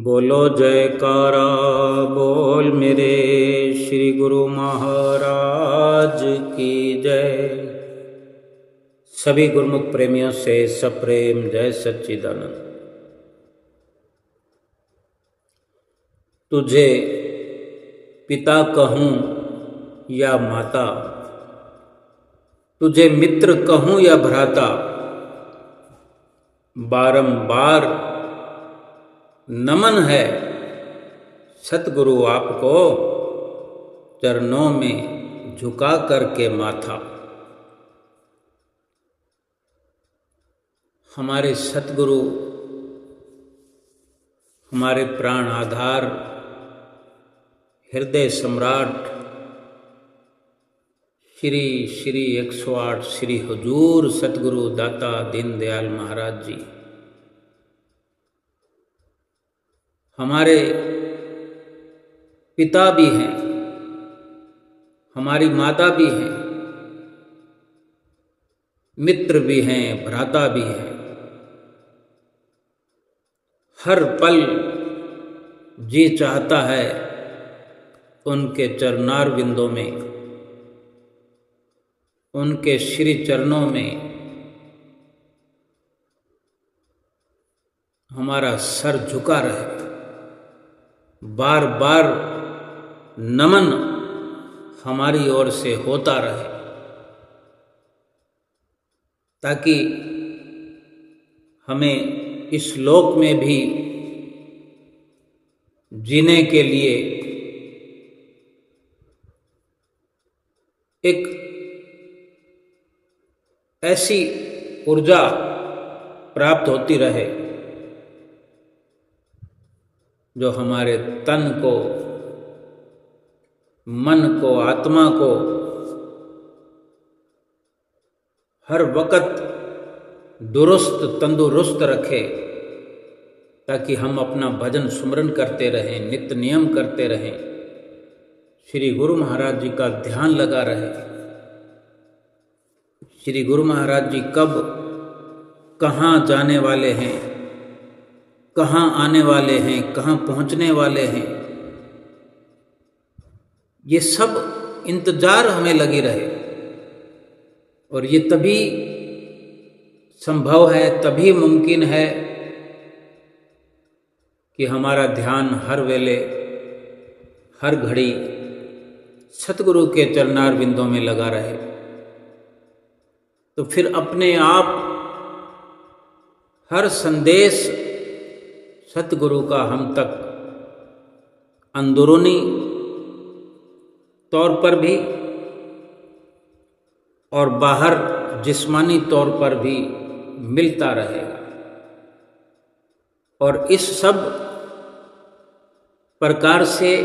बोलो जयकारा बोल मेरे श्री गुरु महाराज की जय। सभी गुरुमुख प्रेमियों से सप्रेम जय सच्चिदानंद। तुझे पिता कहूँ या माता, तुझे मित्र कहूँ या भ्राता, बारंबार नमन है सतगुरु आपको, चरणों में झुका करके माथा। हमारे सतगुरु हमारे प्राण आधार, हृदय सम्राट श्री श्री 108 श्री हुजूर सतगुरु दाता दीनदयाल महाराज जी हमारे पिता भी हैं, हमारी माता भी हैं, मित्र भी हैं, भ्राता भी हैं। हर पल जी चाहता है उनके चरणार बिंदों में, उनके श्री चरणों में हमारा सर झुका रहे। बार बार नमन हमारी ओर से होता रहे, ताकि हमें इस लोक में भी जीने के लिए एक ऐसी ऊर्जा प्राप्त होती रहे जो हमारे तन को, मन को, आत्मा को हर वक्त दुरुस्त तंदुरुस्त रखे, ताकि हम अपना भजन सुमरन करते रहें, नित्य नियम करते रहें, श्री गुरु महाराज जी का ध्यान लगा रहे। श्री गुरु महाराज जी कब कहाँ जाने वाले हैं, कहाँ आने वाले हैं, कहाँ पहुँचने वाले हैं, ये सब इंतजार हमें लगी रहे। और ये तभी संभव है, तभी मुमकिन है कि हमारा ध्यान हर वेले हर घड़ी सतगुरु के चरणार बिंदों में लगा रहे। तो फिर अपने आप हर संदेश सतगुरु का हम तक अंदरूनी तौर पर भी और बाहर जिस्मानी तौर पर भी मिलता रहेगा। और इस सब प्रकार से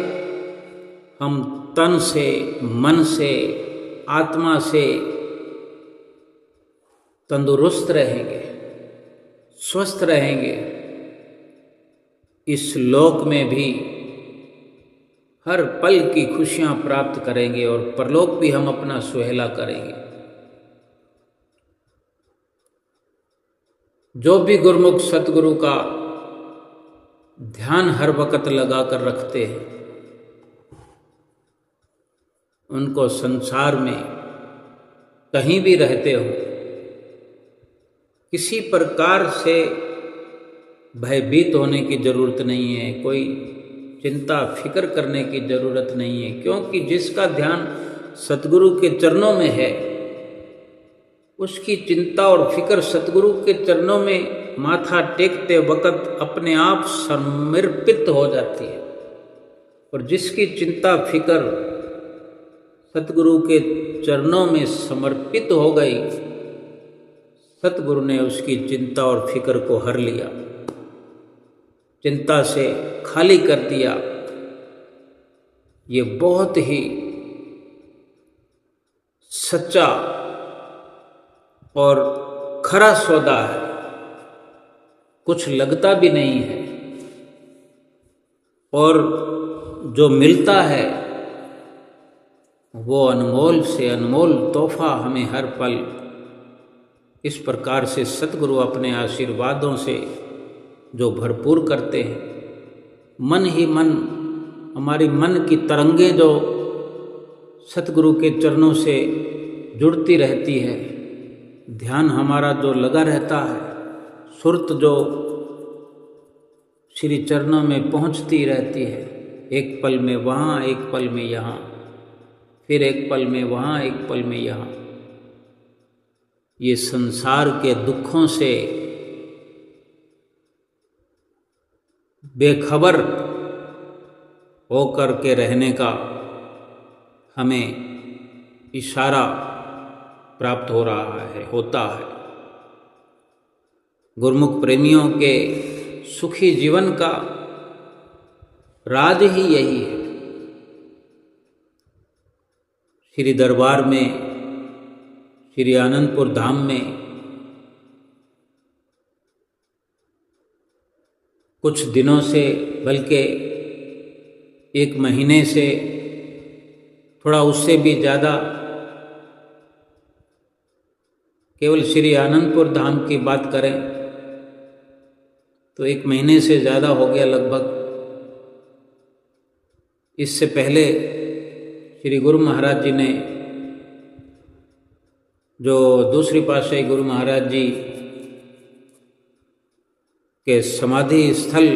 हम तन से, मन से, आत्मा से तंदुरुस्त रहेंगे, स्वस्थ रहेंगे। इस लोक में भी हर पल की खुशियां प्राप्त करेंगे और परलोक भी हम अपना सुहेला करेंगे। जो भी गुरुमुख सतगुरु का ध्यान हर वक्त लगा कर रखते हैं, उनको संसार में कहीं भी रहते हो किसी प्रकार से भयभीत होने की जरूरत नहीं है, कोई चिंता फिक्र करने की जरूरत नहीं है। क्योंकि जिसका ध्यान सतगुरु के चरणों में है, उसकी चिंता और फिक्र सतगुरु के चरणों में माथा टेकते वक्त अपने आप समर्पित हो जाती है। और जिसकी चिंता फिक्र सतगुरु के चरणों में समर्पित हो गई, सतगुरु ने उसकी चिंता और फिक्र को हर लिया, चिंता से खाली कर दिया। ये बहुत ही सच्चा और खरा सौदा है, कुछ लगता भी नहीं है। और जो मिलता है वो अनमोल से अनमोल तोहफा हमें हर पल इस प्रकार से सतगुरु अपने आशीर्वादों से जो भरपूर करते हैं, मन ही मन, हमारी मन की तरंगें जो सतगुरु के चरणों से जुड़ती रहती है, ध्यान हमारा जो लगा रहता है, सुरत जो श्री चरणों में पहुंचती रहती है, एक पल में वहाँ, एक पल में यहाँ, फिर एक पल में वहाँ, एक पल में यहाँ, ये संसार के दुखों से बेखबर होकर के रहने का हमें इशारा प्राप्त हो रहा है, होता है। गुरुमुख प्रेमियों के सुखी जीवन का राज ही यही है। श्री दरबार में, श्री आनंदपुर धाम में कुछ दिनों से, बल्कि एक महीने से, थोड़ा उससे भी ज़्यादा, केवल श्री आनंदपुर धाम की बात करें तो एक महीने से ज़्यादा हो गया लगभग। इससे पहले श्री गुरु महाराज जी ने, जो दूसरी पातशाही गुरु महाराज जी के समाधि स्थल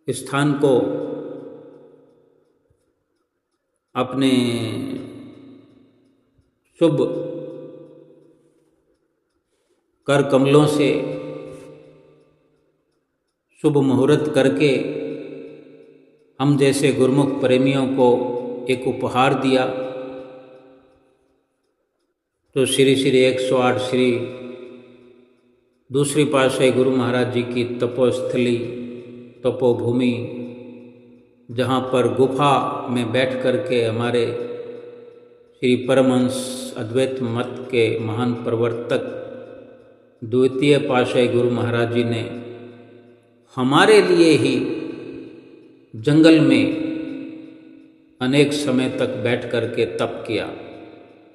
स्थान को अपने शुभ कर कमलों से शुभ मुहूर्त करके हम जैसे गुरुमुख प्रेमियों को एक उपहार दिया। तो श्री श्री 108 श्री दूसरी पातशाही गुरु महाराज जी की तपोस्थली, तपोभूमि, जहाँ पर गुफा में बैठ कर के हमारे श्री परमहंस अद्वैत मत के महान प्रवर्तक द्वितीय पातशाही गुरु महाराज जी ने हमारे लिए ही जंगल में अनेक समय तक बैठ कर के तप किया,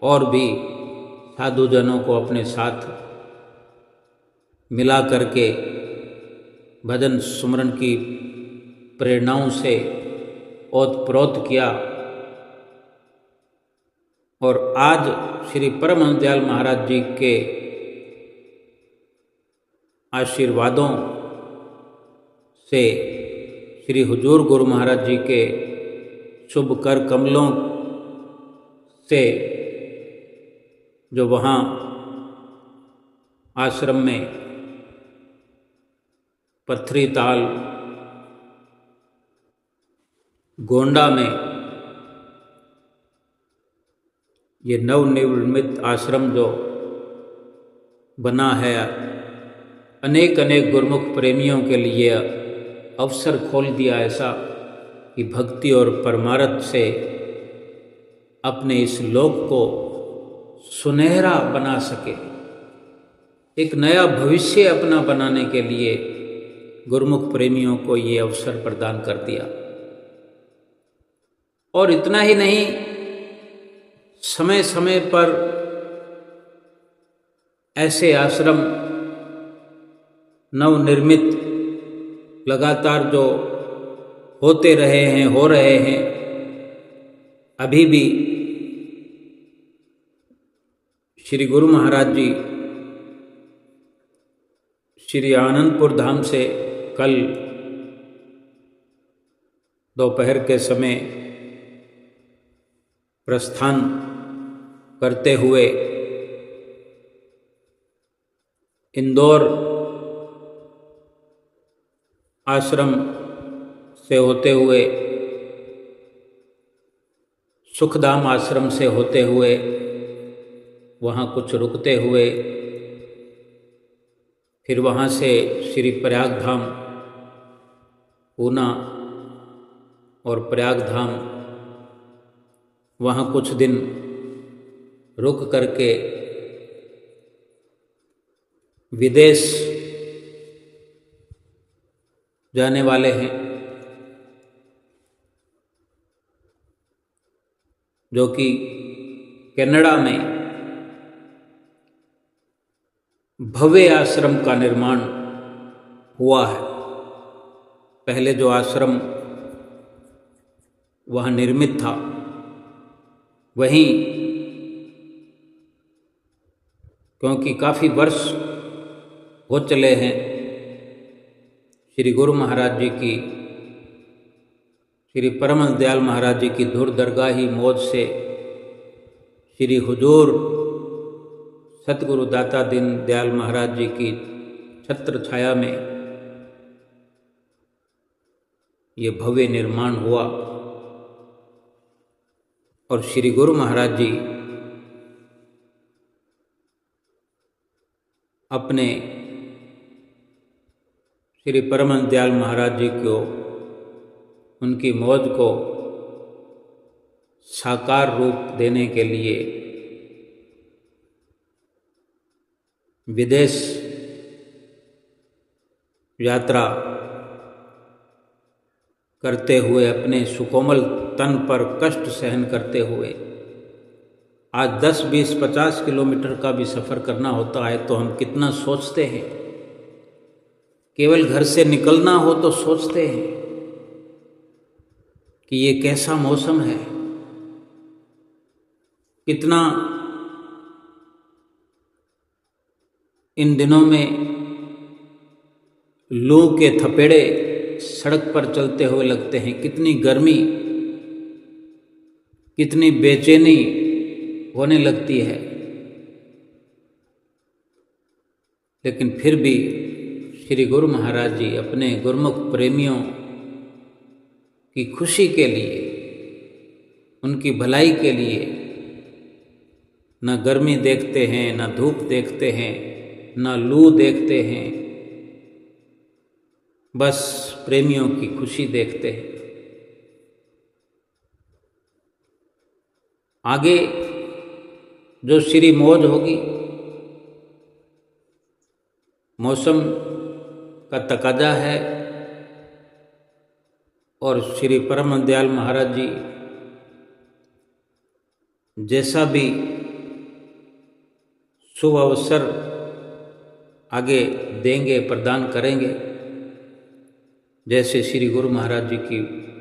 और भी साधुजनों को अपने साथ मिला करके भजन सुमरन की प्रेरणाओं से ओतप्रोत किया। और आज श्री परमहंस दयाल महाराज जी के आशीर्वादों से, श्री हुजूर गुरु महाराज जी के शुभ कर कमलों से, जो वहाँ आश्रम में पथरी ताल गोंडा में ये नवनिर्मित आश्रम जो बना है, अनेक अनेक गुरुमुख प्रेमियों के लिए अवसर खोल दिया ऐसा कि भक्ति और परमार्थ से अपने इस लोक को सुनहरा बना सके, एक नया भविष्य अपना बनाने के लिए गुरुमुख प्रेमियों को ये अवसर प्रदान कर दिया। और इतना ही नहीं, समय समय पर ऐसे आश्रम नवनिर्मित लगातार जो होते रहे हैं, हो रहे हैं, अभी भी श्री गुरु महाराज जी श्री आनंदपुर धाम से कल दोपहर के समय प्रस्थान करते हुए इंदौर आश्रम से होते हुए, सुखधाम आश्रम से होते हुए, वहाँ कुछ रुकते हुए, फिर वहाँ से श्री प्रयाग धाम, पूना और प्रयाग धाम, वहाँ कुछ दिन रुक करके विदेश जाने वाले हैं, जो कि कनाडा में भव्य आश्रम का निर्माण हुआ है। पहले जो आश्रम वहाँ निर्मित था, वहीं क्योंकि काफ़ी वर्ष हो चले हैं श्री गुरु महाराज जी की, श्री परमहंस दयाल महाराज जी की धूर दरगाही मौज से श्री हुजूर सतगुरु दाता दीन दयाल महाराज जी की छत्र छाया में ये भव्य निर्माण हुआ। और श्री गुरु महाराज जी अपने श्री परमहंस दयाल महाराज जी को, उनकी मौज को साकार रूप देने के लिए विदेश यात्रा करते हुए, अपने सुकोमल तन पर कष्ट सहन करते हुए, आज 10, 20, 50 किलोमीटर का भी सफ़र करना होता है तो हम कितना सोचते हैं। केवल घर से निकलना हो तो सोचते हैं कि ये कैसा मौसम है, कितना इन दिनों में लू के थपेड़े सड़क पर चलते हुए लगते हैं, कितनी गर्मी, कितनी बेचैनी होने लगती है। लेकिन फिर भी श्री गुरु महाराज जी अपने गुरुमुख प्रेमियों की खुशी के लिए, उनकी भलाई के लिए न गर्मी देखते हैं, न धूप देखते हैं, न लू देखते हैं, बस प्रेमियों की खुशी देखते हैं। आगे जो श्री मौज होगी, मौसम का तकाजा है और श्री परमहंस दयाल महाराज जी जैसा भी शुभ अवसर आगे देंगे, प्रदान करेंगे, जैसे श्री गुरु महाराज जी की,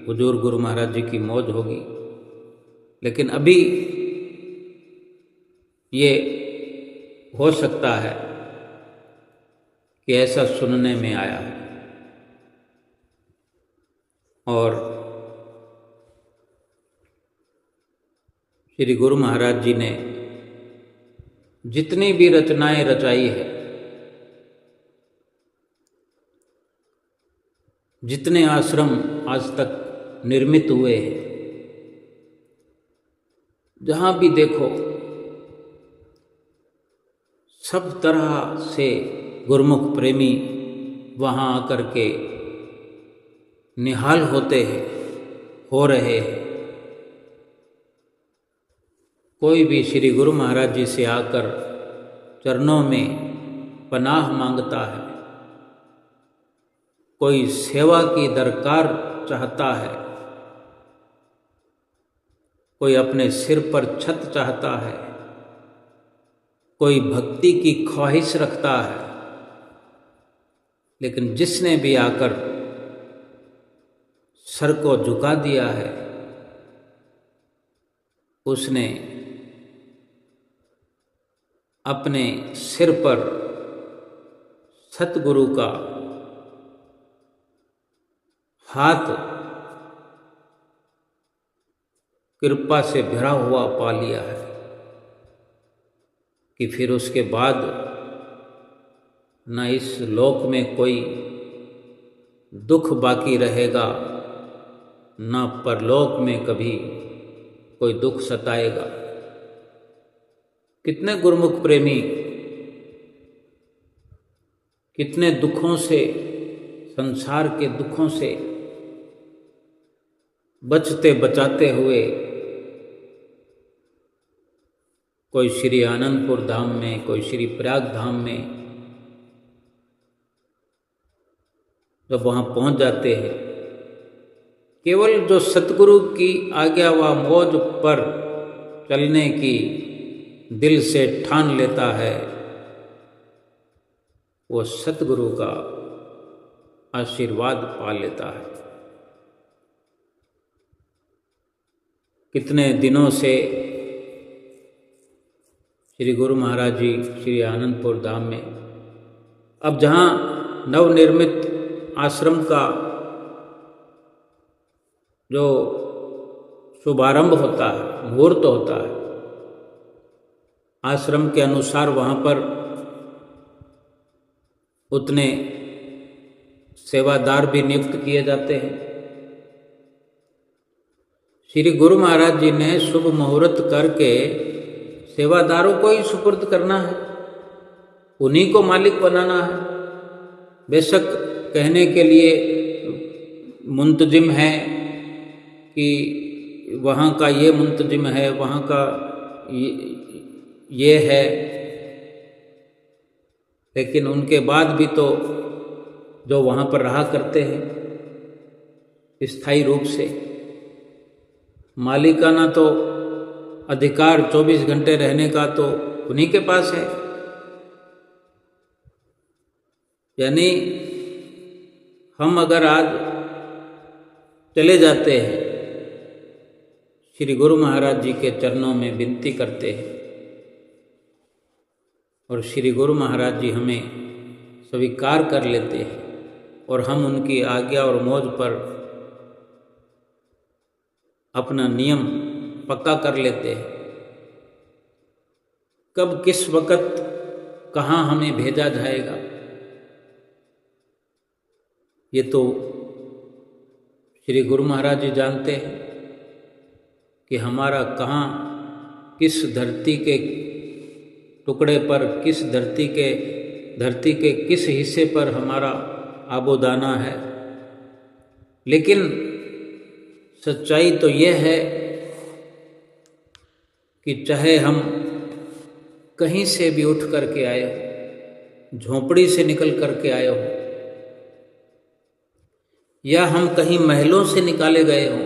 हुजूर गुरु महाराज जी की मौज होगी। लेकिन अभी ये हो सकता है कि ऐसा सुनने में आया है। और श्री गुरु महाराज जी ने जितनी भी रचनाएं रचाई है, जितने आश्रम आज तक निर्मित हुए हैं, जहाँ भी देखो सब तरह से गुरुमुख प्रेमी वहाँ आकर के निहाल होते हैं, हो रहे हैं। कोई भी श्री गुरु महाराज जी से आकर चरणों में पनाह मांगता है, कोई सेवा की दरकार चाहता है, कोई अपने सिर पर छत चाहता है, कोई भक्ति की ख्वाहिश रखता है। लेकिन जिसने भी आकर सर को झुका दिया है, उसने अपने सिर पर सतगुरु का हाथ कृपा से भरा हुआ पा लिया है कि फिर उसके बाद न इस लोक में कोई दुख बाकी रहेगा, न परलोक में कभी कोई दुख सताएगा। कितने गुरुमुख प्रेमी कितने दुखों से, संसार के दुखों से बचते बचाते हुए कोई श्री आनंदपुर धाम में, कोई श्री प्रयाग धाम में जब वहाँ पहुँच जाते हैं, केवल जो सतगुरु की आज्ञा व मौज पर चलने की दिल से ठान लेता है, वो सतगुरु का आशीर्वाद पा लेता है। कितने दिनों से श्री गुरु महाराज जी श्री आनंदपुर धाम में, अब जहाँ नवनिर्मित आश्रम का जो शुभारंभ होता है, मुहूर्त होता है, आश्रम के अनुसार वहाँ पर उतने सेवादार भी नियुक्त किए जाते हैं। श्री गुरु महाराज जी ने शुभ मुहूर्त करके सेवादारों को ही सुपुर्द करना है, उन्हीं को मालिक बनाना है। बेशक कहने के लिए मुंतजिम है कि वहाँ का ये मुंतजिम है, वहाँ का ये है, लेकिन उनके बाद भी तो जो वहाँ पर रहा करते हैं स्थायी रूप से, मालिकाना तो अधिकार 24 घंटे रहने का तो उन्हीं के पास है। यानी हम अगर आज चले जाते हैं, श्री गुरु महाराज जी के चरणों में विनती करते हैं और श्री गुरु महाराज जी हमें स्वीकार कर लेते हैं और हम उनकी आज्ञा और मौज पर अपना नियम पक्का कर लेते हैं। कब किस वक़्त कहाँ हमें भेजा जाएगा, ये तो श्री गुरु महाराज जी जानते हैं कि हमारा कहाँ, किस धरती के टुकड़े पर, किस धरती के किस हिस्से पर हमारा आबोदाना है। लेकिन सच्चाई तो यह है कि चाहे हम कहीं से भी उठ करके आए हो, झोंपड़ी से निकल करके आए हो, या हम कहीं महलों से निकाले गए हो,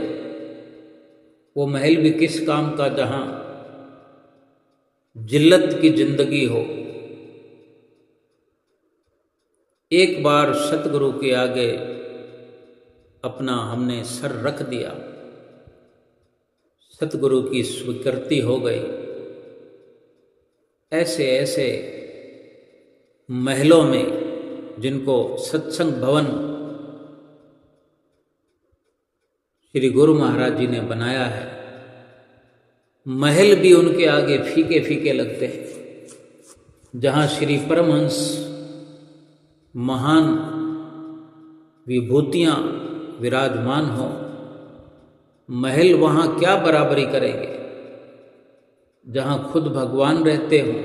वो महल भी किस काम का जहां जिल्लत की जिंदगी हो। एक बार सतगुरु के आगे अपना हमने सर रख दिया, सतगुरु की स्वीकृति हो गई। ऐसे ऐसे महलों में जिनको सत्संग भवन श्री गुरु महाराज जी ने बनाया है, महल भी उनके आगे फीके फीके लगते हैं। जहाँ श्री परमहंस महान विभूतियाँ विराजमान हो, महल वहाँ क्या बराबरी करेंगे जहाँ खुद भगवान रहते हों।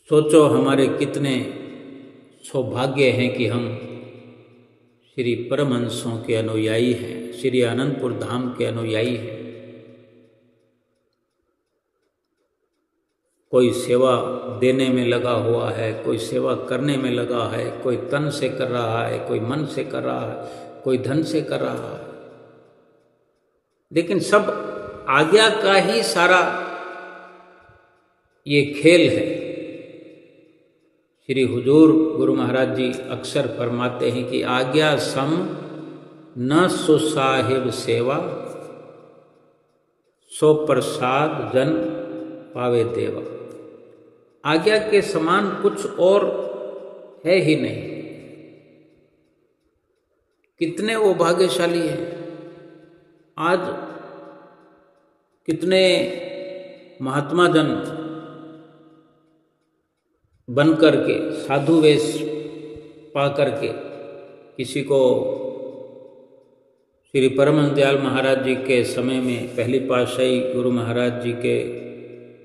सोचो हमारे कितने सौभाग्य हैं कि हम श्री परमहंसों के अनुयायी हैं, श्री आनंदपुर धाम के अनुयायी हैं। कोई सेवा देने में लगा हुआ है, कोई सेवा करने में लगा है, कोई तन से कर रहा है, कोई मन से कर रहा है, कोई धन से कर रहा है, लेकिन सब आज्ञा का ही सारा ये खेल है। श्री हुजूर गुरु महाराज जी अक्सर फरमाते हैं कि आज्ञा सम न सो साहिब सेवा, सो प्रसाद जन पावे देवा। आज्ञा के समान कुछ और है ही नहीं। कितने वो भाग्यशाली हैं। आज कितने महात्मा जन बन करके, साधु वेश पा करके, किसी को श्री परमहंस दयाल महाराज जी के समय में पहली पातशाही गुरु महाराज जी के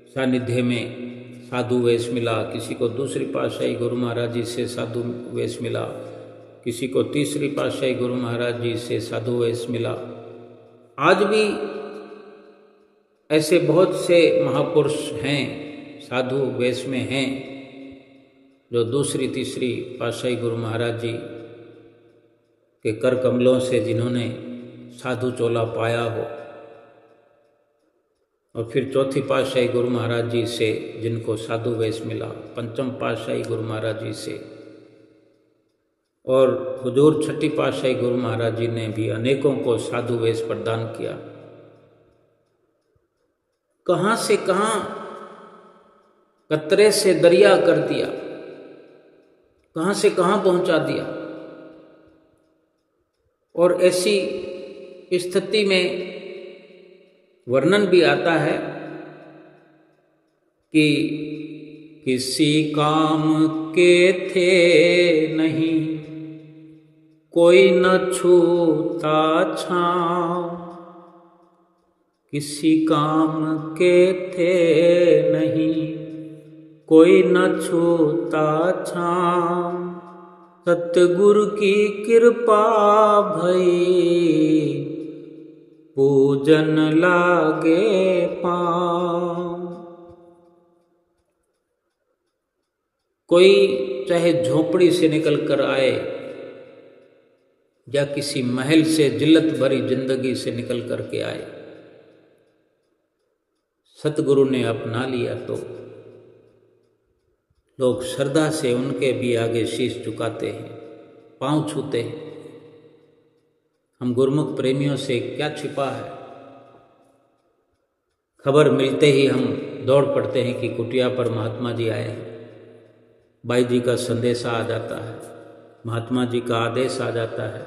सानिध्य में साधु वेश मिला, किसी को दूसरी पातशाही गुरु महाराज जी से साधु वेश मिला, किसी को तीसरी पातशाही गुरु महाराज जी से साधु वेश मिला। आज भी ऐसे बहुत से महापुरुष हैं, साधु वेश में हैं, जो दूसरी तीसरी पातशाही गुरु महाराज जी के कर कमलों से जिन्होंने साधु चोला पाया हो, और फिर चौथी पातशाही गुरु महाराज जी से जिनको साधु वेश मिला, पंचम पातशाही गुरु महाराज जी से, और हुजूर छठी पातशाही गुरु महाराज जी ने भी अनेकों को साधु वेश प्रदान किया। कहाँ से कहाँ कतरे से दरिया कर दिया, कहाँ से कहाँ पहुंचा दिया। और ऐसी स्थिति में वर्णन भी आता है कि किसी काम के थे नहीं, कोई न छूता छाँव। किसी काम के थे नहीं, कोई न छूता छाँव। सतगुरु की कृपा भई, पूजन लागे पाँव। कोई चाहे झोपड़ी से निकल कर आए या किसी महल से जिल्लत भरी जिंदगी से निकल कर के आए, सतगुरु ने अपना लिया तो लोग श्रद्धा से उनके भी आगे शीश झुकाते हैं, पांव छूते हैं। हम गुरुमुख प्रेमियों से क्या छिपा है, खबर मिलते ही हम दौड़ पड़ते हैं कि कुटिया पर महात्मा जी आए हैं। बाई जी का संदेशा आ जाता है, महात्मा जी का आदेश आ जाता है,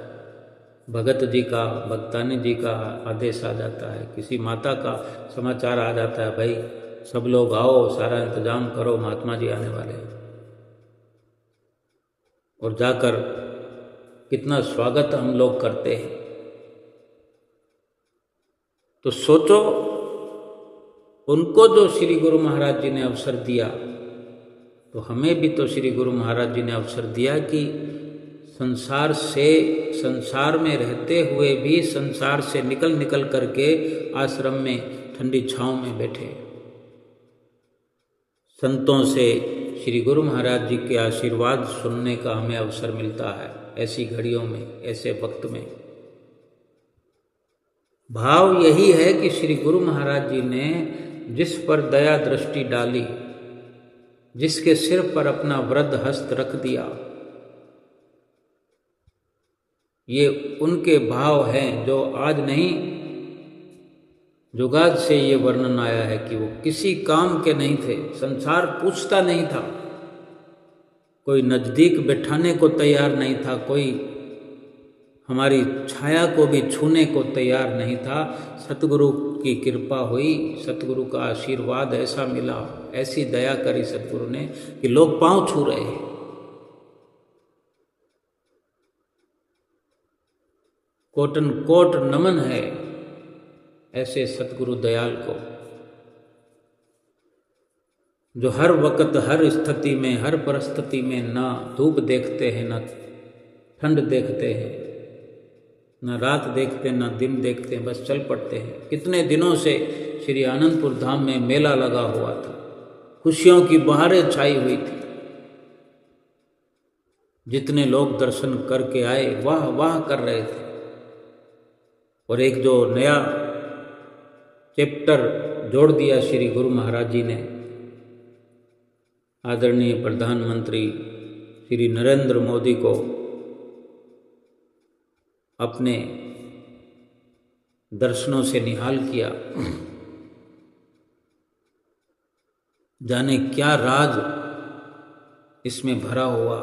भगत जी का, भक्तानी जी का आदेश आ जाता है, किसी माता का समाचार आ जाता है, भाई सब लोग आओ, सारा इंतजाम करो, महात्मा जी आने वाले हैं। और जाकर कितना स्वागत हम लोग करते हैं। तो सोचो, उनको जो श्री गुरु महाराज जी ने अवसर दिया, तो हमें भी तो श्री गुरु महाराज जी ने अवसर दिया कि संसार में रहते हुए भी संसार से निकल करके आश्रम में ठंडी छांव में बैठे, संतों से श्री गुरु महाराज जी के आशीर्वाद सुनने का हमें अवसर मिलता है। ऐसी घड़ियों में, ऐसे वक्त में भाव यही है कि श्री गुरु महाराज जी ने जिस पर दया दृष्टि डाली, जिसके सिर पर अपना वृद्ध हस्त रख दिया, ये उनके भाव हैं जो आज नहीं, जुगाद से ये वर्णन आया है कि वो किसी काम के नहीं थे, संसार पूछता नहीं था, कोई नज़दीक बैठाने को तैयार नहीं था, कोई हमारी छाया को भी छूने को तैयार नहीं था। सतगुरु की कृपा हुई, सतगुरु का आशीर्वाद ऐसा मिला, ऐसी दया करी सतगुरु ने कि लोग पांव छू रहे हैं। कोटन कोट नमन है ऐसे सतगुरु दयाल को, जो हर वक्त, हर स्थिति में, हर परिस्थिति में ना धूप देखते हैं, ना ठंड देखते हैं, न रात देखते, न दिन देखते, बस चल पड़ते हैं। कितने दिनों से श्री आनंदपुर धाम में मेला लगा हुआ था, खुशियों की बहारें छाई हुई थी। जितने लोग दर्शन करके आए, वाह वाह कर रहे थे। और एक जो नया चैप्टर जोड़ दिया श्री गुरु महाराज जी ने, आदरणीय प्रधानमंत्री श्री नरेंद्र मोदी को अपने दर्शनों से निहाल किया। जाने क्या राज इसमें भरा हुआ,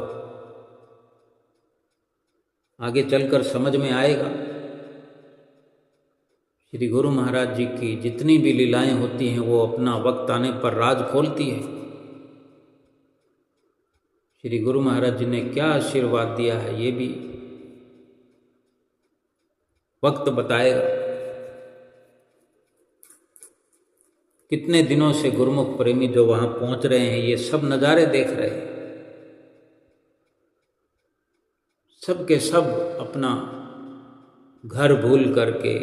आगे चलकर समझ में आएगा। श्री गुरु महाराज जी की जितनी भी लीलाएं होती हैं, वो अपना वक्त आने पर राज खोलती है। श्री गुरु महाराज जी ने क्या आशीर्वाद दिया है, ये भी वक्त बताएगा। कितने दिनों से गुरुमुख प्रेमी जो वहां पहुंच रहे हैं, ये सब नज़ारे देख रहे हैं। सब के सब अपना घर भूल करके,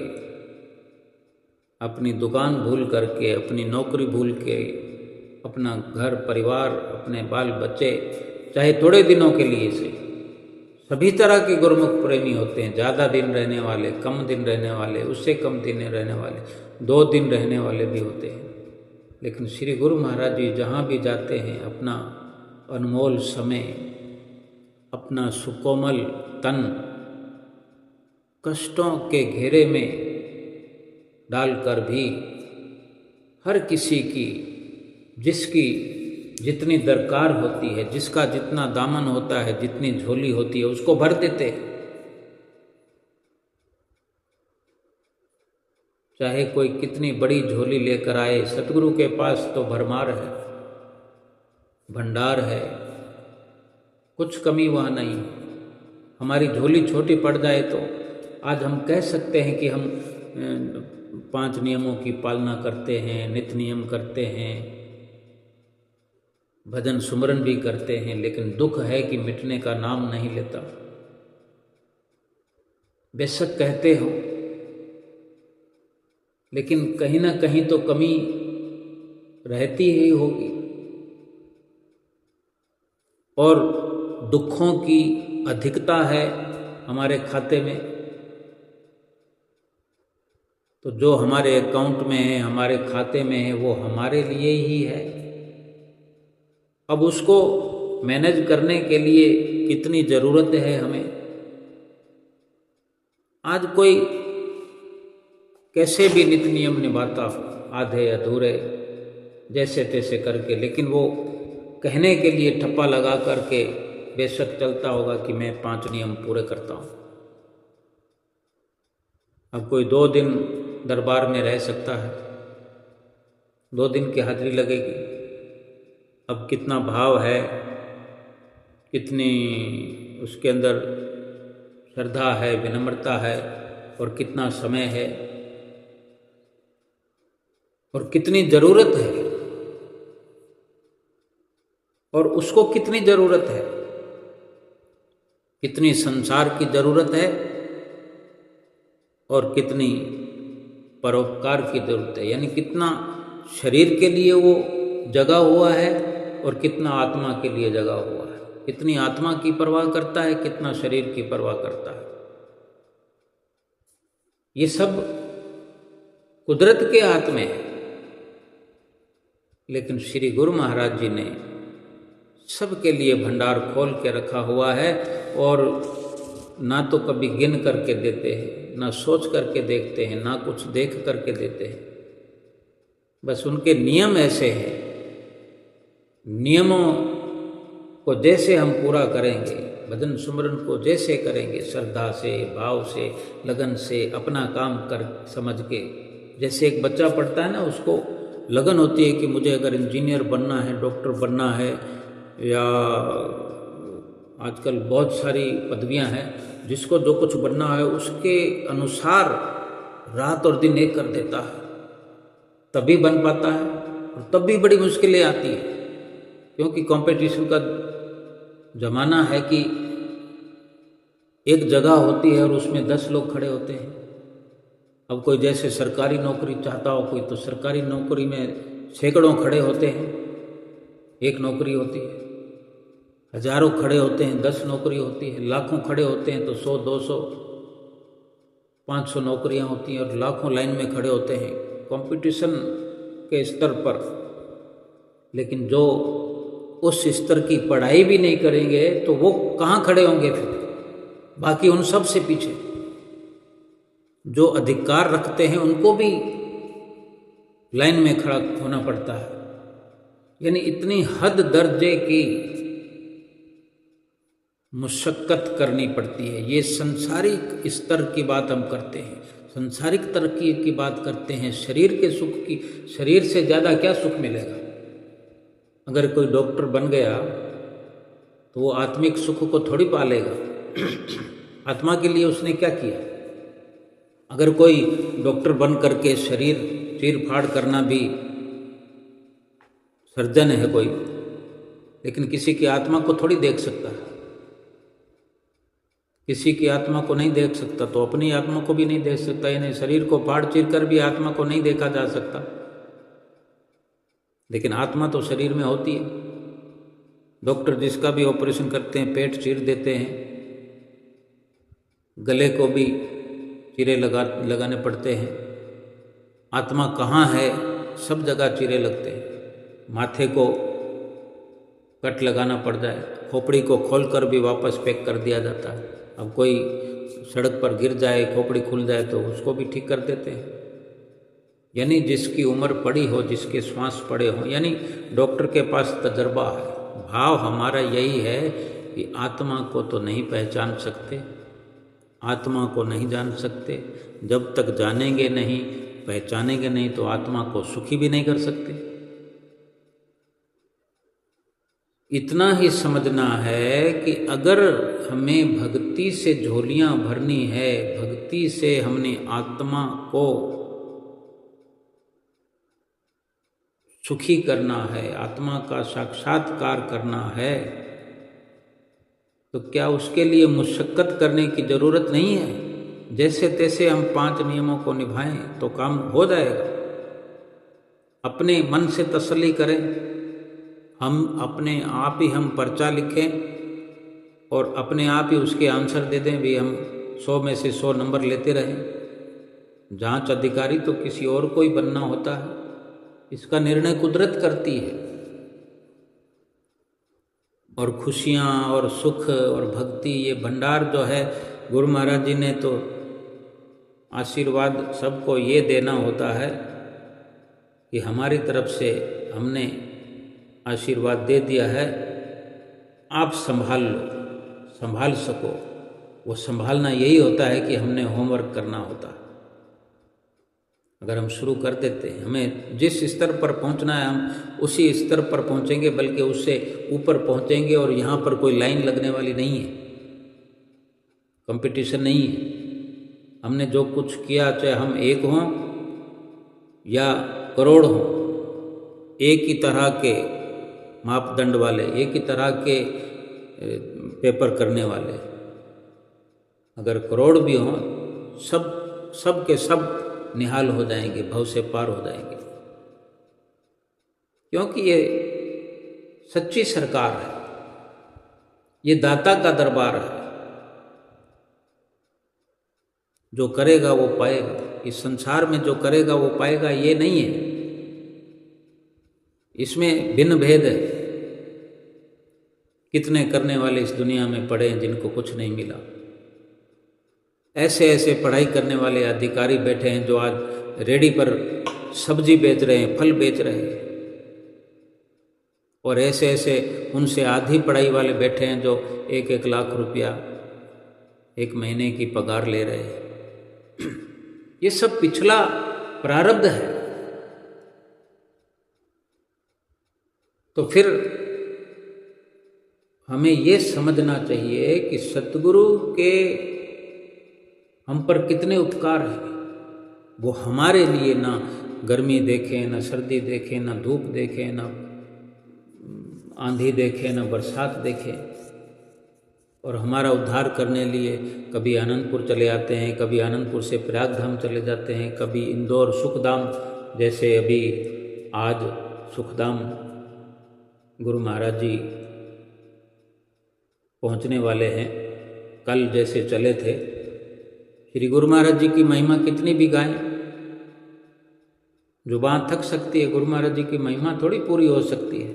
अपनी दुकान भूल करके, अपनी नौकरी भूल के, अपना घर परिवार, अपने बाल बच्चे, चाहे थोड़े दिनों के लिए से, सभी तरह के गुरुमुख प्रेमी होते हैं, ज़्यादा दिन रहने वाले, कम दिन रहने वाले, उससे कम दिन रहने वाले, 2 दिन रहने वाले भी होते हैं। लेकिन श्री गुरु महाराज जी जहाँ भी जाते हैं अपना अनमोल समय, अपना सुकोमल तन कष्टों के घेरे में डालकर भी हर किसी की, जिसकी जितनी दरकार होती है, जिसका जितना दामन होता है, जितनी झोली होती है, उसको भर देते हैं। चाहे कोई कितनी बड़ी झोली लेकर आए, सतगुरु के पास तो भरमार है, भंडार है, कुछ कमी वहाँ नहीं। हमारी झोली छोटी पड़ जाए तो आज हम कह सकते हैं कि हम 5 नियमों की पालना करते हैं, नित्य नियम करते हैं, भजन सुमरन भी करते हैं, लेकिन दुख है कि मिटने का नाम नहीं लेता। बेशक कहते हो, लेकिन कहीं ना कहीं तो कमी रहती ही होगी, और दुखों की अधिकता है हमारे खाते में। तो जो हमारे अकाउंट में है, हमारे खाते में है, वो हमारे लिए ही है। अब उसको मैनेज करने के लिए कितनी ज़रूरत है हमें। आज कोई कैसे भी नित्य नियम निभाता हो, आधे अधूरे जैसे तैसे करके, लेकिन वो कहने के लिए ठप्पा लगा करके बेशक चलता होगा कि मैं 5 नियम पूरे करता हूँ। अब कोई 2 दिन दरबार में रह सकता है, 2 दिन की हाजिरी लगेगी। अब कितना भाव है, कितनी उसके अंदर श्रद्धा है, विनम्रता है, और कितना समय है, और कितनी ज़रूरत है, और उसको कितनी ज़रूरत है, कितनी संसार की ज़रूरत है, और कितनी परोपकार की ज़रूरत है। यानी कितना शरीर के लिए वो जगा हुआ है और कितना आत्मा के लिए जगा हुआ है, कितनी आत्मा की परवाह करता है, कितना शरीर की परवाह करता है। ये सब कुदरत के हाथ में है, लेकिन श्री गुरु महाराज जी ने सबके लिए भंडार खोल के रखा हुआ है, और ना तो कभी गिन करके देते हैं, ना सोच करके देखते हैं, ना कुछ देख करके देते हैं। बस उनके नियम ऐसे हैं, नियमों को जैसे हम पूरा करेंगे, भजन सुमरन को जैसे करेंगे, श्रद्धा से, भाव से, लगन से, अपना काम कर समझ के, जैसे एक बच्चा पढ़ता है ना, उसको लगन होती है कि मुझे अगर इंजीनियर बनना है, डॉक्टर बनना है, या आजकल बहुत सारी पदवियां हैं, जिसको जो कुछ बनना है उसके अनुसार रात और दिन एक कर देता है, तभी बन पाता है। और तब भी बड़ी मुश्किलें आती है, क्योंकि कंपटीशन का ज़माना है कि एक जगह होती है और उसमें 10 लोग खड़े होते हैं। अब कोई जैसे सरकारी नौकरी चाहता हो कोई, तो सरकारी नौकरी में सैकड़ों खड़े होते हैं, एक नौकरी होती है। हजारों खड़े होते हैं, 10 नौकरी होती है। लाखों खड़े होते हैं तो 100, 200, 500 नौकरियां होती हैं, और लाखों लाइन में खड़े होते हैं कंपटीशन के स्तर पर। लेकिन जो उस स्तर की पढ़ाई भी नहीं करेंगे तो वो कहाँ खड़े होंगे फिर, बाकी उन सब से पीछे। जो अधिकार रखते हैं उनको भी लाइन में खड़ा होना पड़ता है। यानी इतनी हद दर्जे की मुशक्कत करनी पड़ती है। ये संसारिक स्तर की बात हम करते हैं, संसारिक तरक्की की बात करते हैं, शरीर के सुख की। शरीर से ज़्यादा क्या सुख मिलेगा? अगर कोई डॉक्टर बन गया तो वो आत्मिक सुख को थोड़ी पालेगा। आत्मा के लिए उसने क्या किया? अगर कोई डॉक्टर बन करके शरीर चीर फाड़ करना भी सर्जन है कोई, लेकिन किसी की आत्मा को थोड़ी देख सकता है, किसी की आत्मा को नहीं देख सकता, तो अपनी आत्मा को भी नहीं देख सकता। यानी शरीर को फाड़ चीर कर भी आत्मा को नहीं देखा जा सकता, लेकिन आत्मा तो शरीर में होती है। डॉक्टर जिसका भी ऑपरेशन करते हैं, पेट चीर देते हैं, गले को भी चीरे लगाने पड़ते हैं। आत्मा कहाँ है, सब जगह चीरे लगते हैं। माथे को कट लगाना पड़ जाए, खोपड़ी को खोलकर भी वापस पैक कर दिया जाता है। अब कोई सड़क पर गिर जाए, खोपड़ी खुल जाए तो उसको भी ठीक कर देते हैं। यानी जिसकी उम्र पड़ी हो, जिसके श्वास पड़े हों, यानी डॉक्टर के पास तजर्बा है। भाव हमारा यही है कि आत्मा को तो नहीं पहचान सकते, आत्मा को नहीं जान सकते। जब तक जानेंगे नहीं, पहचानेंगे नहीं, तो आत्मा को सुखी भी नहीं कर सकते। इतना ही समझना है कि अगर हमें भक्ति से झोलियां भरनी है, भक्ति से हमने आत्मा को सुखी करना है, आत्मा का साक्षात्कार करना है, तो क्या उसके लिए मुशक्कत करने की ज़रूरत नहीं है? जैसे तैसे हम 5 नियमों को निभाएं तो काम हो जाएगा। अपने मन से तसल्ली करें, हम अपने आप ही हम पर्चा लिखें और अपने आप ही उसके आंसर दे दें। भी हम 100 में से 100 नंबर लेते रहें। जांच अधिकारी तो किसी और को ही बनना होता है, इसका निर्णय कुदरत करती है। और खुशियाँ और सुख और भक्ति, ये भंडार जो है, गुरु महाराज जी ने तो आशीर्वाद सबको ये देना होता है कि हमारी तरफ से हमने आशीर्वाद दे दिया है, आप संभाल लो, संभाल सको। वो संभालना यही होता है कि हमने होमवर्क करना होता है। अगर हम शुरू कर देते हैं, हमें जिस स्तर पर पहुंचना है हम उसी स्तर पर पहुंचेंगे, बल्कि उससे ऊपर पहुंचेंगे। और यहाँ पर कोई लाइन लगने वाली नहीं है, कंपटीशन नहीं है। हमने जो कुछ किया, चाहे हम 1 हों या करोड़ हों, एक ही तरह के मापदंड वाले, एक ही तरह के पेपर करने वाले। अगर करोड़ भी हों, सब के सब निहाल हो जाएंगे, भव से पार हो जाएंगे। क्योंकि ये सच्ची सरकार है, ये दाता का दरबार है। जो करेगा वो पाएगा। इस संसार में जो करेगा वो पाएगा, ये नहीं है। इसमें भिन्न भेद है। कितने करने वाले इस दुनिया में पड़े हैं जिनको कुछ नहीं मिला। ऐसे ऐसे पढ़ाई करने वाले अधिकारी बैठे हैं जो आज रेडी पर सब्जी बेच रहे हैं, फल बेच रहे हैं। और ऐसे ऐसे उनसे आधी पढ़ाई वाले बैठे हैं जो 1-1 लाख रुपया 1 महीने की पगार ले रहे हैं। ये सब पिछला प्रारब्ध है। तो फिर हमें ये समझना चाहिए कि सतगुरु के हम पर कितने उपकार हैं। वो हमारे लिए ना गर्मी देखें, ना सर्दी देखें, ना धूप देखें, ना आंधी देखें, ना बरसात देखें, और हमारा उद्धार करने लिए कभी आनंदपुर चले आते हैं, कभी आनंदपुर से प्रयागधाम चले जाते हैं, कभी इंदौर सुखधाम, जैसे अभी आज सुखधाम गुरु महाराज जी पहुंचने वाले हैं, कल जैसे चले थे। श्री गुरु महाराज जी की महिमा कितनी भी गाएं, जुबान थक सकती है। गुरु महाराज जी की महिमा थोड़ी पूरी हो सकती है,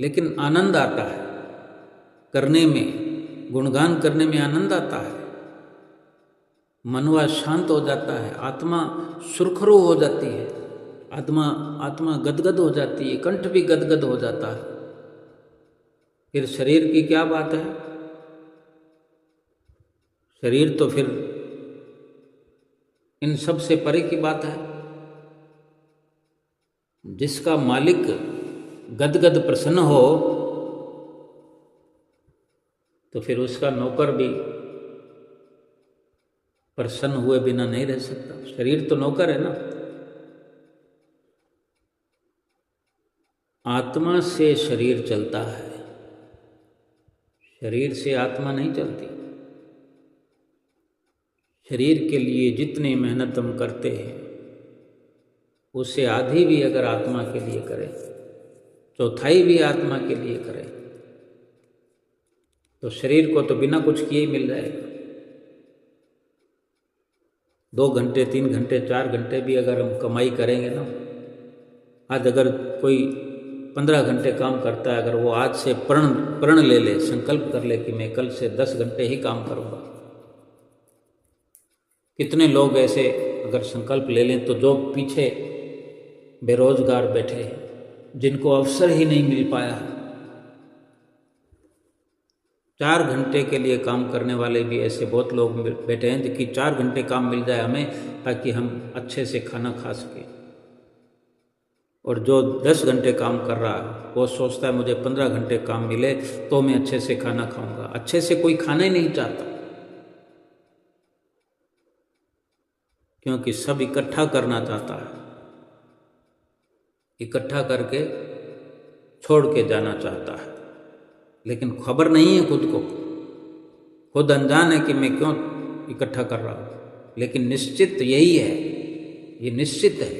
लेकिन आनंद आता है करने में, गुणगान करने में आनंद आता है। मनवा शांत हो जाता है, आत्मा सुरखरू हो जाती है, आत्मा गदगद हो जाती है, कंठ भी गदगद हो जाता है। फिर शरीर की क्या बात है? शरीर तो फिर इन सब से परे की बात है। जिसका मालिक गदगद प्रसन्न हो तो फिर उसका नौकर भी प्रसन्न हुए बिना नहीं रह सकता। शरीर तो नौकर है ना। आत्मा से शरीर चलता है, शरीर से आत्मा नहीं चलती। शरीर के लिए जितनी मेहनत हम करते हैं उससे आधी भी अगर आत्मा के लिए करें, चौथाई भी आत्मा के लिए करें, तो शरीर को तो बिना कुछ किए ही मिल जाएगा। 2 घंटे 3 घंटे 4 घंटे भी अगर हम कमाई करेंगे ना, आज अगर कोई 15 घंटे काम करता है, अगर वो आज से प्रण ले ले, संकल्प कर ले कि मैं कल से 10 घंटे ही काम करूँगा। कितने लोग ऐसे अगर संकल्प ले लें तो जो पीछे बेरोजगार बैठे हैं, जिनको अवसर ही नहीं मिल पाया, 4 घंटे के लिए काम करने वाले भी ऐसे बहुत लोग बैठे हैं कि 4 घंटे काम मिल जाए हमें ताकि हम अच्छे से खाना खा सकें। और जो 10 घंटे काम कर रहा है वो सोचता है मुझे 15 घंटे काम मिले तो मैं अच्छे से खाना खाऊंगा। अच्छे से कोई खाना ही नहीं चाहता, क्योंकि सब इकट्ठा करना चाहता है, इकट्ठा करके छोड़ के जाना चाहता है, लेकिन खबर नहीं है खुद को, खुद अनजान है कि मैं क्यों इकट्ठा कर रहा हूँ। लेकिन निश्चित यही है, ये निश्चित है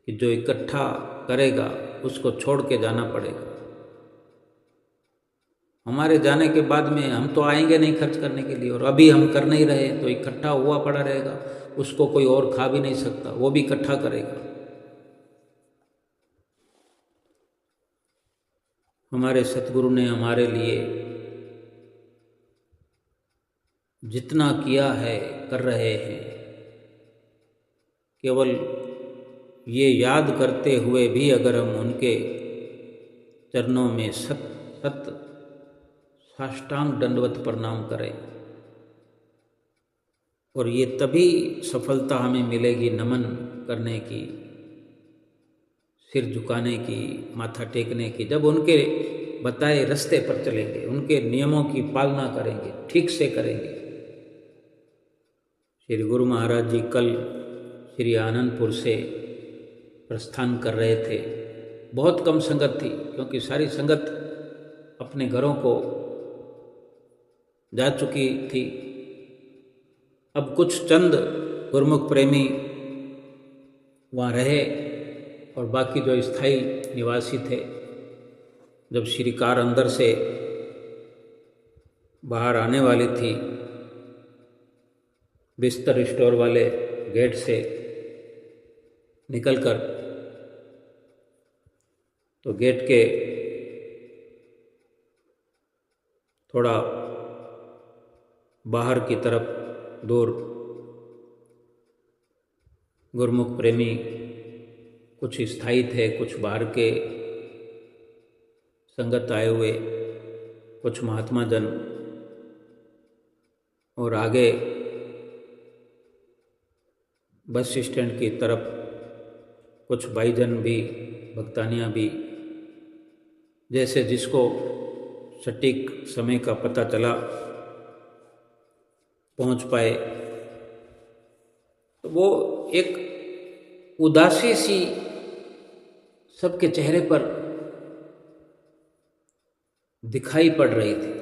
कि जो इकट्ठा करेगा उसको छोड़ के जाना पड़ेगा। हमारे जाने के बाद में हम तो आएंगे नहीं खर्च करने के लिए, और अभी हम कर नहीं रहे तो इकट्ठा हुआ पड़ा रहेगा, उसको कोई और खा भी नहीं सकता, वो भी इकट्ठा करेगा। हमारे सतगुरु ने हमारे लिए जितना किया है, कर रहे हैं, केवल ये याद करते हुए भी अगर हम उनके चरणों में सत साष्टांग दंडवत प्रणाम करें, और ये तभी सफलता हमें मिलेगी नमन करने की, सिर झुकाने की, माथा टेकने की, जब उनके बताए रास्ते पर चलेंगे, उनके नियमों की पालना करेंगे, ठीक से करेंगे। श्री गुरु महाराज जी कल श्री आनंदपुर से प्रस्थान कर रहे थे। बहुत कम संगत थी, क्योंकि सारी संगत अपने घरों को जा चुकी थी। अब कुछ चंद गुरमुख प्रेमी वहाँ रहे, और बाकी जो स्थायी निवासी थे, जब श्री कार अंदर से बाहर आने वाली थी, बिस्तर स्टोर वाले गेट से निकलकर, तो गेट के थोड़ा बाहर की तरफ दूर गुरमुख प्रेमी कुछ स्थायी थे, कुछ बाहर के संगत आए हुए, कुछ महात्मा जन, और आगे बस स्टैंड की तरफ कुछ भाईजन भी, भक्तानियाँ भी, जैसे जिसको सटीक समय का पता चला पहुंच पाए। तो वो एक उदासी सी सबके चेहरे पर दिखाई पड़ रही थी,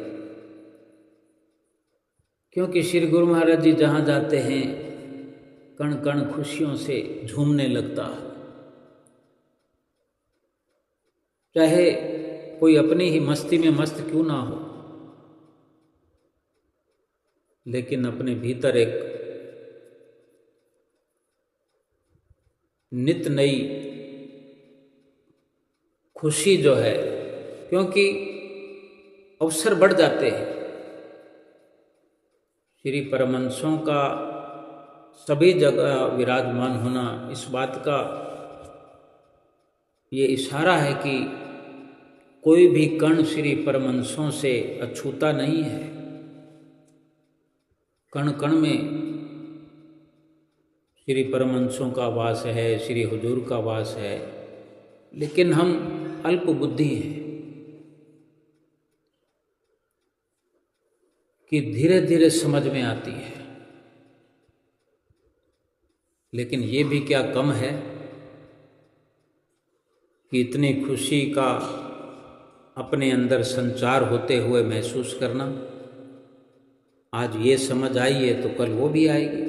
क्योंकि श्री गुरु महाराज जी जहाँ जाते हैं कण कण खुशियों से झूमने लगता है। चाहे कोई अपनी ही मस्ती में मस्त क्यों ना हो, लेकिन अपने भीतर एक नित नई खुशी जो है, क्योंकि अवसर बढ़ जाते हैं। श्री परमहंसों का सभी जगह विराजमान होना, इस बात का ये इशारा है कि कोई भी कण श्री परमहंसों से अछूता नहीं है। कण कण में श्री परमहंसों का वास है, श्री हुजूर का वास है, लेकिन हम अल्प बुद्धि हैं कि धीरे धीरे समझ में आती है। लेकिन ये भी क्या कम है कि इतनी खुशी का अपने अंदर संचार होते हुए महसूस करना। आज ये समझ आई है तो कल वो भी आएगी।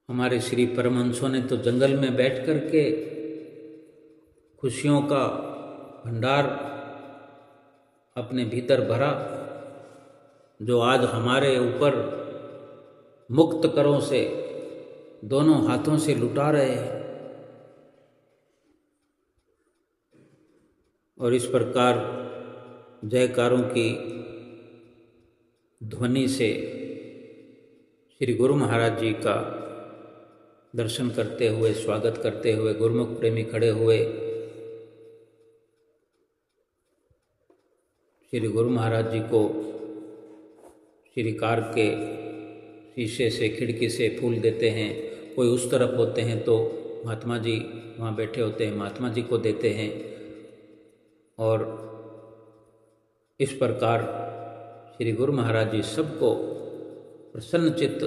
हमारे श्री परमहंसों ने तो जंगल में बैठ कर के खुशियों का भंडार अपने भीतर भरा, जो आज हमारे ऊपर मुक्त करों से दोनों हाथों से लुटा रहे हैं। और इस प्रकार जयकारों की ध्वनि से श्री गुरु महाराज जी का दर्शन करते हुए, स्वागत करते हुए गुरुमुख प्रेमी खड़े हुए। श्री गुरु महाराज जी को श्री कार के शीशे से, खिड़की से फूल देते हैं। कोई उस तरफ होते हैं तो महात्मा जी वहाँ बैठे होते हैं, महात्मा जी को देते हैं। और इस प्रकार श्री गुरु महाराज जी सबको प्रसन्नचित्त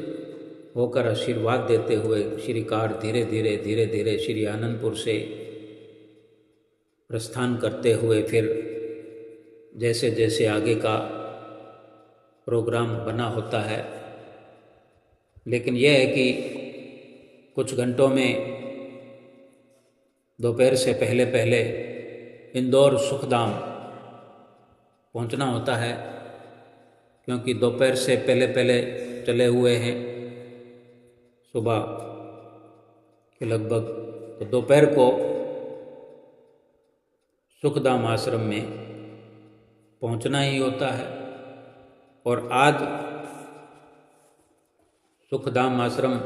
होकर आशीर्वाद देते हुए श्री कार धीरे धीरे श्री आनंदपुर से प्रस्थान करते हुए फिर जैसे जैसे आगे का प्रोग्राम बना होता है। लेकिन यह है कि कुछ घंटों में दोपहर से पहले पहले इंदौर सुखधाम पहुंचना होता है, क्योंकि दोपहर से पहले पहले चले हुए हैं सुबह के लगभग, तो दोपहर को सुखधाम आश्रम में पहुंचना ही होता है। और आज सुखधाम आश्रम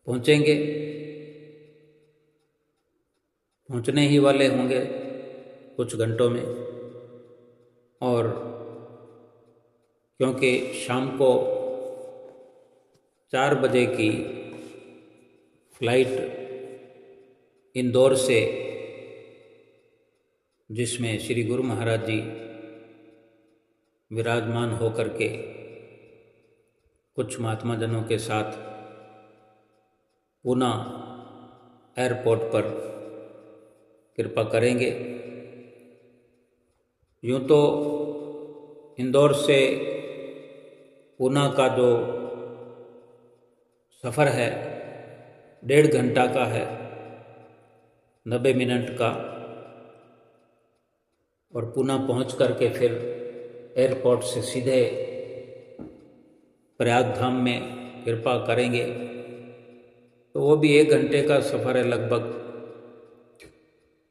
पहुंचेंगे, पहुंचने ही वाले होंगे कुछ घंटों में। और क्योंकि शाम को 4 बजे की फ्लाइट इंदौर से, जिसमें श्री गुरु महाराज जी विराजमान होकर के कुछ महात्मा जनों के साथ पूना एयरपोर्ट पर कृपा करेंगे। यूँ तो इंदौर से पूना का जो सफ़र है 1.5 घंटा का है, 90 मिनट का। और पूना पहुंच करके फिर एयरपोर्ट से सीधे प्रयाग धाम में कृपा करेंगे, तो वो भी 1 घंटे का सफ़र है लगभग।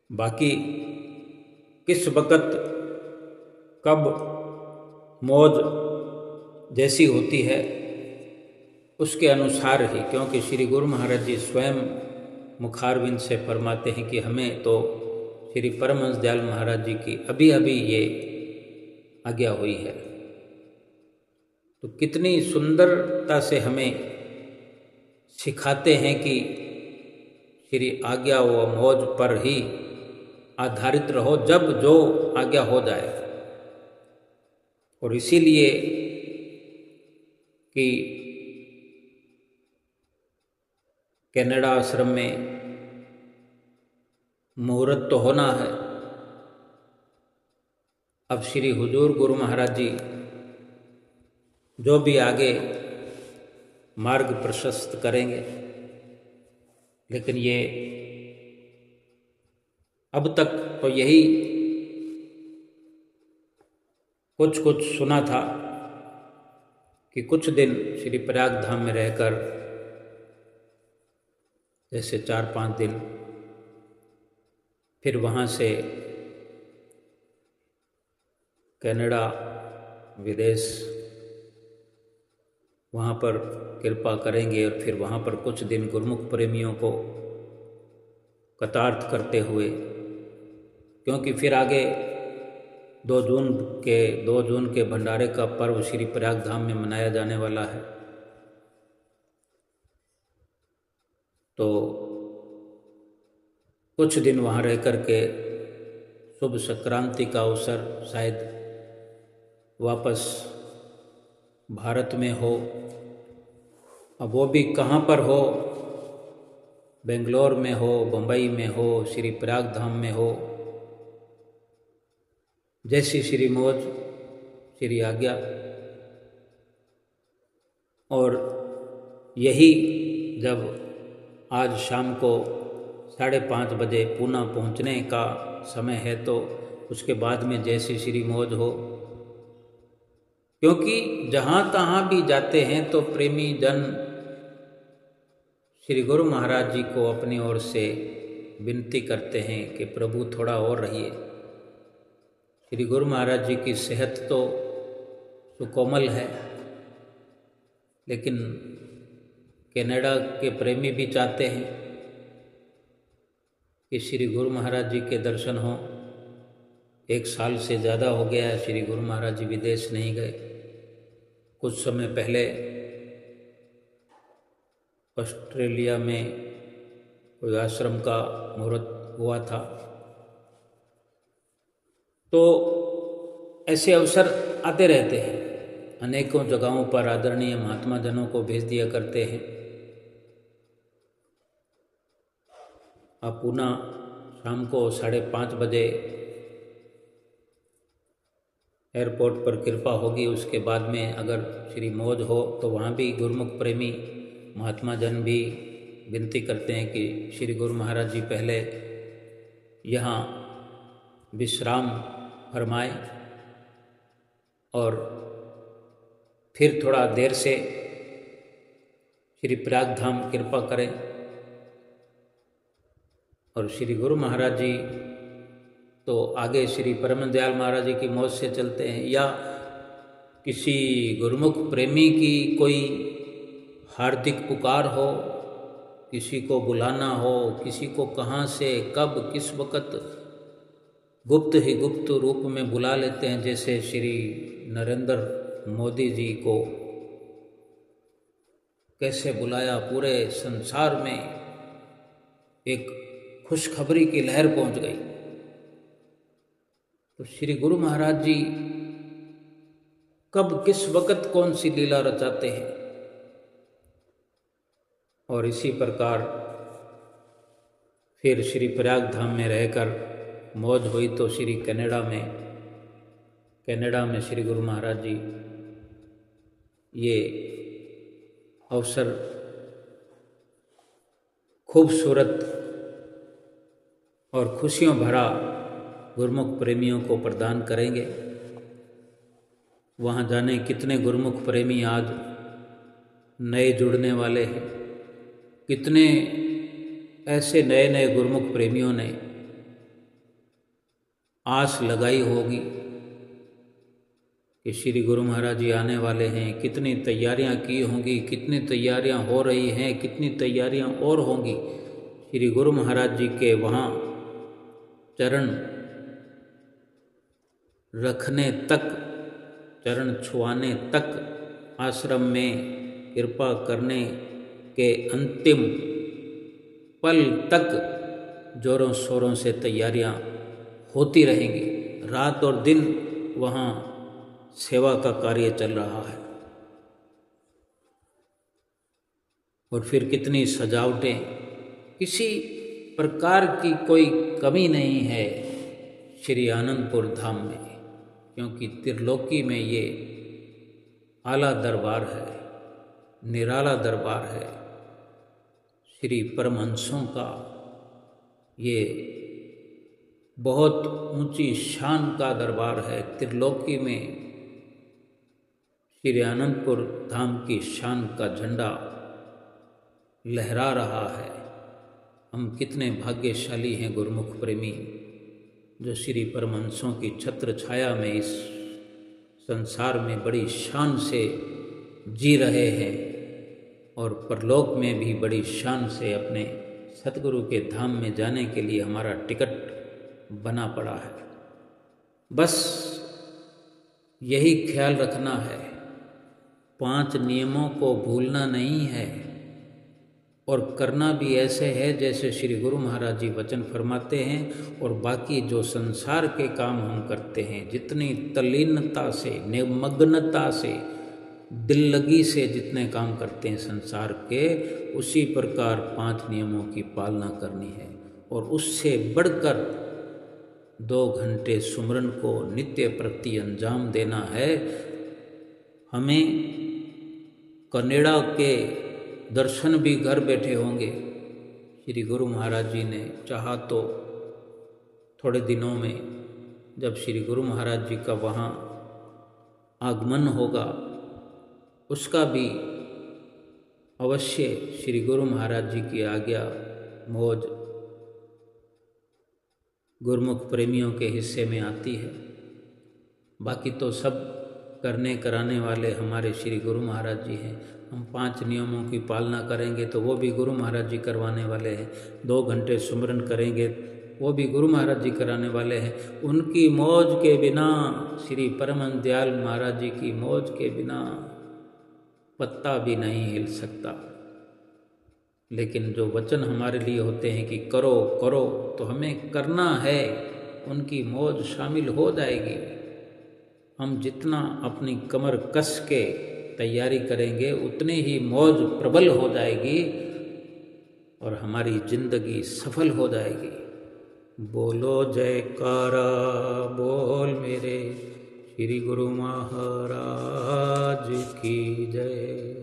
बाकी किस वक़्त कब मौज जैसी होती है उसके अनुसार ही, क्योंकि श्री गुरु महाराज जी स्वयं मुखारविंद से फरमाते हैं कि हमें तो श्री परमहंस दयाल महाराज जी की अभी अभी ये आज्ञा हुई है। तो कितनी सुंदरता से हमें सिखाते हैं कि श्री आज्ञा व मौज पर ही आधारित रहो जब जो आज्ञा हो जाए। और इसीलिए कि कनाडा आश्रम में मुहूर्त तो होना है। अब श्री हुजूर गुरु महाराज जी जो भी आगे मार्ग प्रशस्त करेंगे, लेकिन ये अब तक तो यही कुछ सुना था कि कुछ दिन श्री प्रयाग धाम में रहकर, जैसे 4-5 दिन, फिर वहाँ से कनाडा विदेश वहाँ पर कृपा करेंगे। और फिर वहाँ पर कुछ दिन गुरुमुख प्रेमियों को कतार्थ करते हुए, क्योंकि फिर आगे 2 जून के भंडारे का पर्व श्री प्रयाग धाम में मनाया जाने वाला है। तो कुछ दिन वहाँ रह कर के शुभ संक्रांति का अवसर शायद वापस भारत में हो। अब वो भी कहाँ पर हो, बेंगलोर में हो, बम्बई में हो, श्री प्रयाग धाम में हो, जैसी श्री मौज श्री आज्ञा। और यही जब आज शाम को 5:30 बजे पूना पहुंचने का समय है, तो उसके बाद में जैसी श्री मौज हो क्योंकि जहाँ तहाँ भी जाते हैं तो प्रेमी जन श्री गुरु महाराज जी को अपनी ओर से विनती करते हैं कि प्रभु थोड़ा और रहिए। श्री गुरु महाराज जी की सेहत तो सुकोमल है, लेकिन कनाडा के प्रेमी भी चाहते हैं कि श्री गुरु महाराज जी के दर्शन हों। 1 साल से ज़्यादा हो गया है श्री गुरु महाराज जी विदेश नहीं गए। कुछ समय पहले ऑस्ट्रेलिया में कोई आश्रम का मुहूर्त हुआ था। तो ऐसे अवसर आते रहते हैं। अनेकों जगहों पर आदरणीय महात्मा जनों को भेज दिया करते हैं। आप पुनः शाम को 5:30 बजे एयरपोर्ट पर कृपा होगी। उसके बाद में अगर श्री मौज हो तो वहाँ भी गुरुमुख प्रेमी महात्मा जन भी विनती करते हैं कि श्री गुरु महाराज जी पहले यहाँ विश्राम फरमाएं और फिर थोड़ा देर से श्री प्रयाग धाम कृपा करें। और श्री गुरु महाराज जी तो आगे श्री परम दयाल महाराज जी की मौज से चलते हैं, या किसी गुरुमुख प्रेमी की कोई हार्दिक पुकार हो, किसी को बुलाना हो, किसी को कहाँ से कब किस वक़्त गुप्त ही गुप्त रूप में बुला लेते हैं। जैसे श्री नरेंद्र मोदी जी को कैसे बुलाया, पूरे संसार में एक खुशखबरी की लहर पहुंच गई। तो श्री गुरु महाराज जी कब किस वक़्त कौन सी लीला रचाते हैं। और इसी प्रकार फिर श्री प्रयाग धाम में रहकर मौज हुई तो श्री कनाडा में श्री गुरु महाराज जी ये अवसर खूबसूरत और खुशियों भरा गुरुमुख प्रेमियों को प्रदान करेंगे। वहाँ जाने कितने गुरुमुख प्रेमी आज नए जुड़ने वाले हैं, कितने ऐसे नए नए गुरुमुख प्रेमियों ने आस लगाई होगी कि श्री गुरु महाराज जी आने वाले हैं। कितनी तैयारियां की होंगी, कितनी तैयारियां हो रही हैं, कितनी तैयारियां और होंगी। श्री गुरु महाराज जी के वहाँ चरण रखने तक, चरण छुआने तक, आश्रम में कृपा करने के अंतिम पल तक जोरों शोरों से तैयारियां होती रहेंगी। रात और दिन वहाँ सेवा का कार्य चल रहा है। और फिर कितनी सजावटें, किसी प्रकार की कोई कमी नहीं है श्री आनंदपुर धाम में, क्योंकि त्रिलोकी में ये आला दरबार है, निराला दरबार है। श्री परमहंसों का ये बहुत ऊंची शान का दरबार है। त्रिलोकी में श्री आनंदपुर धाम की शान का झंडा लहरा रहा है। हम कितने भाग्यशाली हैं गुरुमुख प्रेमी, जो श्री परमहंसों की छत्र छाया में इस संसार में बड़ी शान से जी रहे हैं और परलोक में भी बड़ी शान से अपने सतगुरु के धाम में जाने के लिए हमारा टिकट बना पड़ा है। बस यही ख्याल रखना है, 5 नियमों को भूलना नहीं है और करना भी ऐसे है जैसे श्री गुरु महाराज जी वचन फरमाते हैं। और बाकी जो संसार के काम हम करते हैं, जितनी तल्लीनता से, निमग्नता से, दिल लगी से जितने काम करते हैं संसार के, उसी प्रकार 5 नियमों की पालना करनी है। और उससे बढ़कर 2 घंटे सुमरन को नित्य प्रति अंजाम देना है। हमें कनाडा के दर्शन भी घर बैठे होंगे। श्री गुरु महाराज जी ने चाहा तो थोड़े दिनों में, जब श्री गुरु महाराज जी का वहाँ आगमन होगा उसका भी अवश्य श्री गुरु महाराज जी की आज्ञा मौज गुरुमुख प्रेमियों के हिस्से में आती है। बाकी तो सब करने कराने वाले हमारे श्री गुरु महाराज जी हैं। हम 5 नियमों की पालना करेंगे तो वो भी गुरु महाराज जी करवाने वाले हैं। 2 घंटे सुमरन करेंगे वो भी गुरु महाराज जी कराने वाले हैं। उनकी मौज के बिना, श्री परम दयाल महाराज जी की मौज के बिना पत्ता भी नहीं हिल सकता। लेकिन जो वचन हमारे लिए होते हैं कि करो करो, तो हमें करना है। उनकी मौज शामिल हो जाएगी। हम जितना अपनी कमर कस के तैयारी करेंगे उतने ही मौज प्रबल हो जाएगी और हमारी जिंदगी सफल हो जाएगी। बोलो जयकारा बोल मेरे श्री गुरु महाराज की जय।